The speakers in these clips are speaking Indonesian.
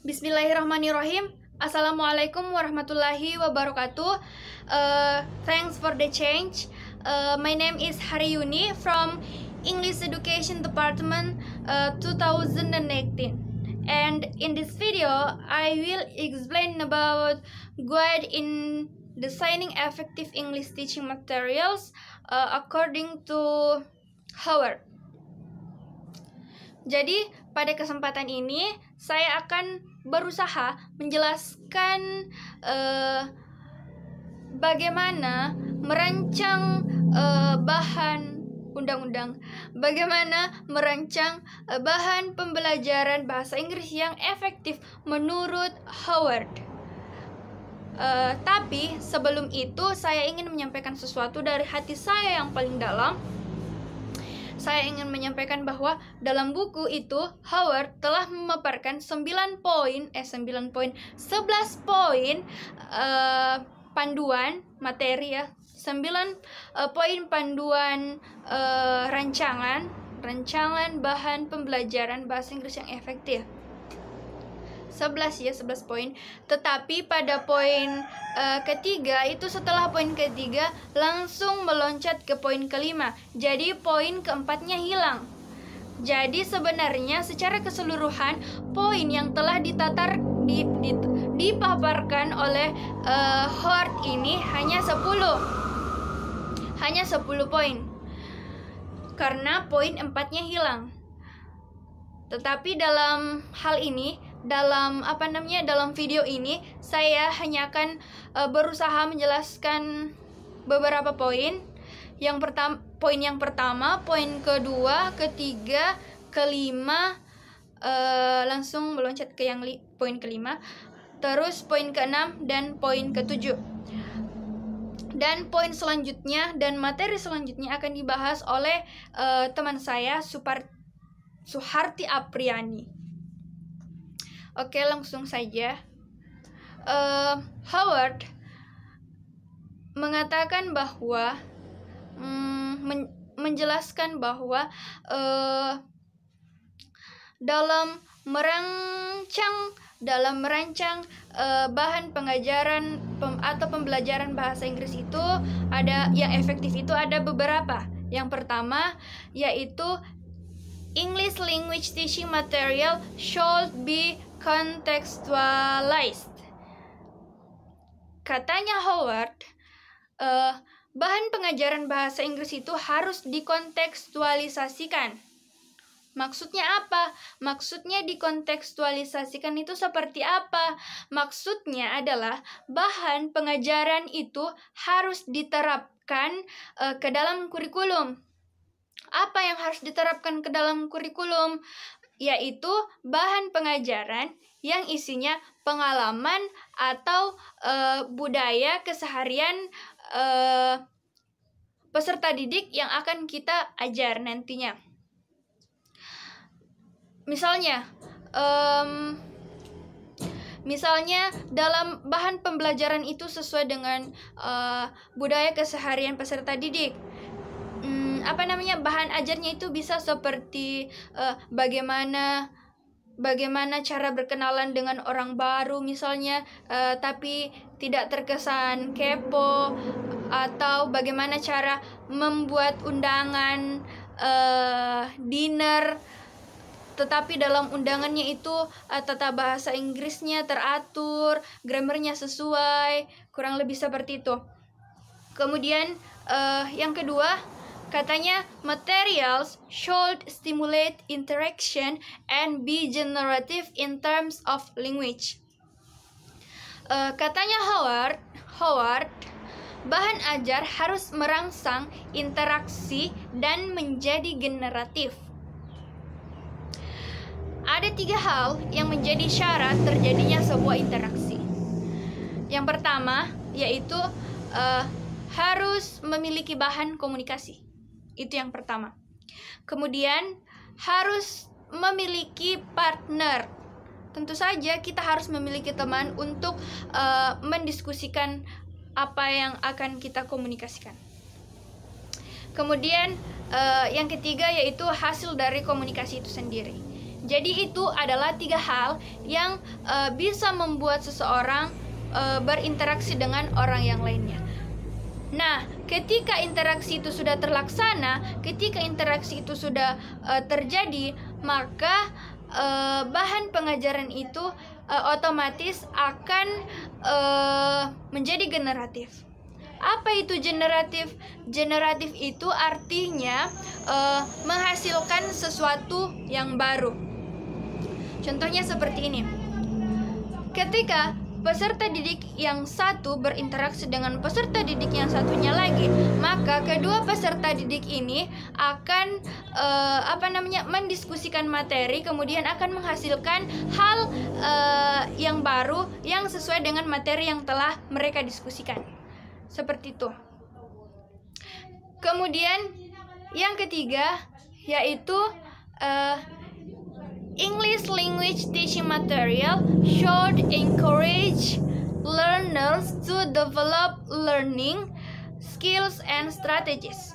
Bismillahirrahmanirrahim. Assalamualaikum warahmatullahi wabarakatuh. Thanks for the change. My name is Haryuni from English Education Department 2018. And in this video, I will explain about guide in designing effective English teaching materials according to Howard. Jadi, pada kesempatan ini saya akan berusaha menjelaskan bagaimana merancang bahan undang-undang, bagaimana merancang bahan pembelajaran bahasa Inggris yang efektif menurut Howard. Tapi sebelum itu saya ingin menyampaikan sesuatu dari hati saya yang paling dalam. Saya ingin menyampaikan bahwa dalam buku itu Howard telah memaparkan 11 poin panduan materi ya. 9 poin panduan rancangan bahan pembelajaran bahasa Inggris yang efektif. 11 poin. Tetapi pada poin ketiga itu, setelah poin ketiga langsung meloncat ke poin kelima. Jadi poin keempatnya hilang. Jadi sebenarnya secara keseluruhan poin yang telah dipaparkan oleh Howard ini hanya 10 poin. Karena poin 4-nya hilang. Tetapi dalam hal ini, dalam video ini saya hanya akan berusaha menjelaskan beberapa poin. Poin yang pertama, poin kedua, ketiga, kelima, langsung meloncat ke poin kelima, terus poin keenam dan poin ketujuh. Dan poin selanjutnya dan materi selanjutnya akan dibahas oleh teman saya Suharti Apriani. Oke, langsung saja. Howard mengatakan bahwa menjelaskan bahwa dalam merancang bahan pengajaran atau pembelajaran bahasa Inggris itu ada yang efektif, itu ada beberapa. Yang pertama yaitu English language teaching material should be contextualized. Katanya Howard, bahan pengajaran bahasa Inggris itu harus dikontekstualisasikan. Maksudnya apa? Maksudnya dikontekstualisasikan itu seperti apa? Maksudnya adalah bahan pengajaran itu harus diterapkan ke dalam kurikulum. Apa yang harus diterapkan ke dalam kurikulum? Yaitu bahan pengajaran yang isinya pengalaman atau budaya keseharian peserta didik yang akan kita ajar nantinya. Misalnya dalam bahan pembelajaran itu sesuai dengan budaya keseharian peserta didik. Bahan ajarnya itu bisa seperti bagaimana cara berkenalan dengan orang baru misalnya, tapi tidak terkesan kepo, atau bagaimana cara membuat undangan dinner, tetapi dalam undangannya itu tata bahasa Inggrisnya teratur, grammarnya sesuai, kurang lebih seperti itu. Kemudian yang kedua, katanya materials should stimulate interaction and be generative in terms of language. Katanya Howard, bahan ajar harus merangsang interaksi dan menjadi generatif. Ada 3 hal yang menjadi syarat terjadinya sebuah interaksi. Yang pertama yaitu harus memiliki bahan komunikasi. Itu yang pertama. Kemudian harus memiliki partner. Tentu saja kita harus memiliki teman untuk mendiskusikan apa yang akan kita komunikasikan. Kemudian yang ketiga yaitu hasil dari komunikasi itu sendiri. Jadi itu adalah 3 hal yang bisa membuat seseorang berinteraksi dengan orang yang lainnya. Nah, ketika interaksi itu sudah terlaksana, ketika interaksi itu sudah terjadi, maka bahan pengajaran itu otomatis akan menjadi generatif. Apa itu generatif? Generatif itu artinya menghasilkan sesuatu yang baru. Contohnya seperti ini. Ketika peserta didik yang satu berinteraksi dengan peserta didik yang satunya lagi, maka kedua peserta didik ini akan mendiskusikan materi, kemudian akan menghasilkan hal yang baru yang sesuai dengan materi yang telah mereka diskusikan. Seperti itu. Kemudian yang ketiga yaitu English language teaching material should encourage learners to develop learning skills and strategies.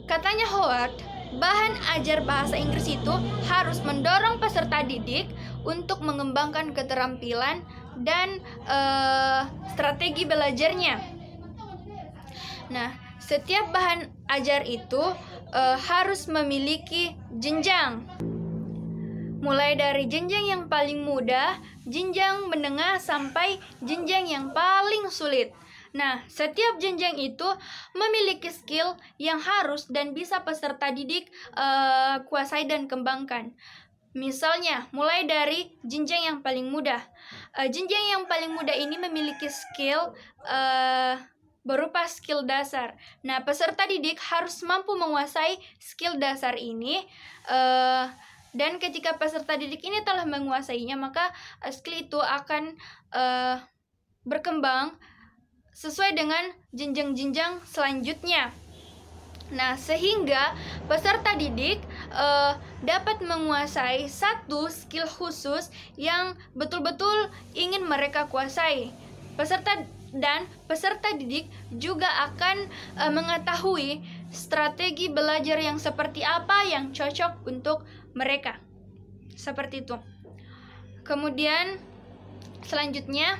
Katanya Howard, bahan ajar bahasa Inggris itu harus mendorong peserta didik untuk mengembangkan keterampilan dan strategi belajarnya. Nah, setiap bahan ajar itu harus memiliki jenjang. Mulai dari jenjang yang paling mudah, jenjang menengah, sampai jenjang yang paling sulit. Nah, setiap jenjang itu memiliki skill yang harus dan bisa peserta didik kuasai dan kembangkan. Misalnya, mulai dari jenjang yang paling mudah. Jenjang yang paling mudah ini memiliki skill berupa skill dasar. Nah, peserta didik harus mampu menguasai skill dasar ini, dan ketika peserta didik ini telah menguasainya, maka skill itu akan berkembang sesuai dengan jenjang-jenjang selanjutnya. Nah, sehingga peserta didik dapat menguasai satu skill khusus yang betul-betul ingin mereka kuasai. Peserta didik juga akan mengetahui strategi belajar yang seperti apa yang cocok untuk mereka. Seperti itu. Kemudian selanjutnya,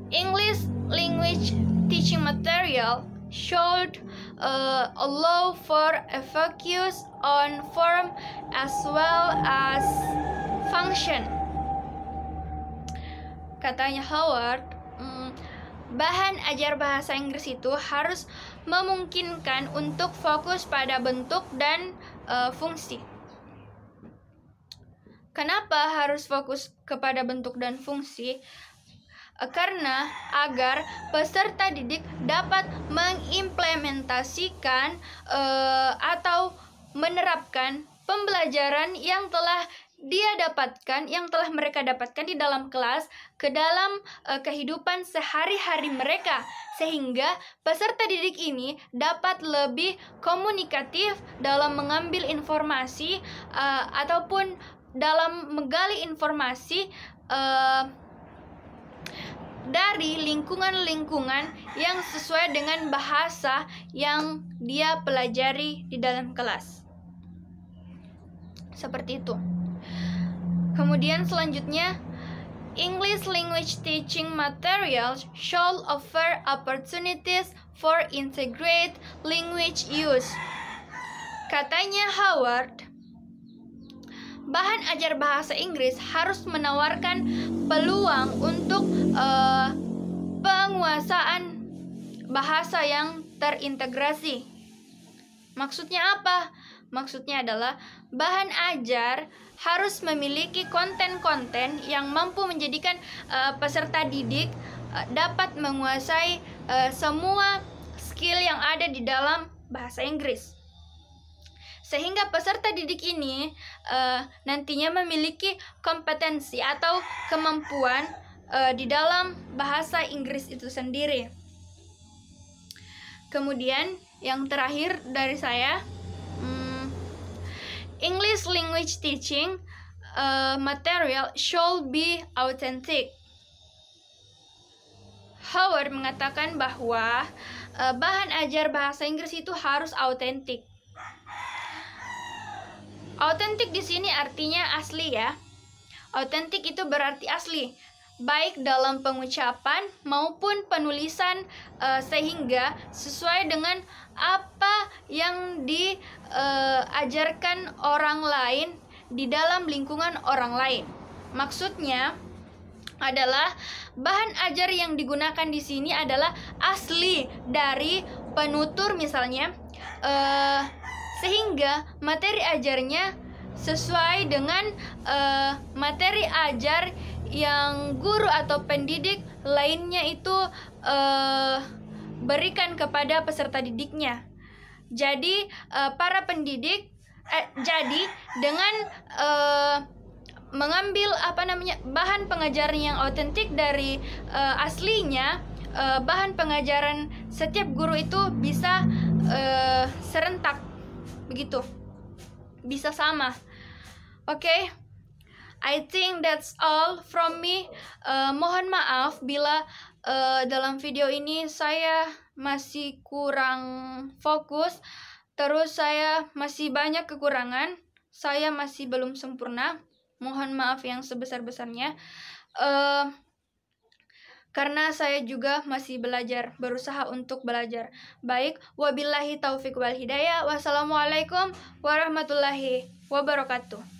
English language teaching material should allow for a focus on form as well as function. Katanya Howard, bahan ajar bahasa Inggris itu harus memungkinkan untuk fokus pada bentuk dan fungsi. Kenapa harus fokus kepada bentuk dan fungsi? Karena agar peserta didik dapat mengimplementasikan atau menerapkan pembelajaran yang telah mereka dapatkan di dalam kelas ke dalam kehidupan sehari-hari mereka, sehingga peserta didik ini dapat lebih komunikatif dalam mengambil informasi ataupun dalam menggali informasi dari lingkungan-lingkungan yang sesuai dengan bahasa yang dia pelajari di dalam kelas. Seperti itu. Kemudian selanjutnya, English language teaching materials should offer opportunities for integrate language use. Katanya Howard, bahan ajar bahasa Inggris harus menawarkan peluang untuk penguasaan bahasa yang terintegrasi. Maksudnya apa? Maksudnya adalah bahan ajar harus memiliki konten-konten yang mampu menjadikan peserta didik dapat menguasai semua skill yang ada di dalam bahasa Inggris. Sehingga peserta didik ini nantinya memiliki kompetensi atau kemampuan di dalam bahasa Inggris itu sendiri. Kemudian yang terakhir dari saya, English language teaching material should be authentic. Howard mengatakan bahwa bahan ajar bahasa Inggris itu harus autentik. Autentik di sini artinya asli ya. Autentik itu berarti asli, baik dalam pengucapan maupun penulisan, sehingga sesuai dengan apa yang diajarkan orang lain di dalam lingkungan orang lain. Maksudnya adalah bahan ajar yang digunakan di sini adalah asli dari penutur misalnya, sehingga materi ajarnya sesuai dengan materi ajar yang guru atau pendidik lainnya itu berikan kepada peserta didiknya. Jadi para pendidik jadi dengan mengambil bahan pengajaran yang autentik dari aslinya, bahan pengajaran setiap guru itu bisa serentak begitu, bisa sama. Oke, I think that's all from me. Mohon maaf bila dalam video ini saya masih kurang fokus, terus saya masih banyak kekurangan, saya masih belum sempurna. Mohon maaf yang sebesar-besarnya, karena saya juga masih belajar, berusaha untuk belajar. Baik, wabillahi taufiq wal hidayah. Wassalamualaikum warahmatullahi wabarakatuh.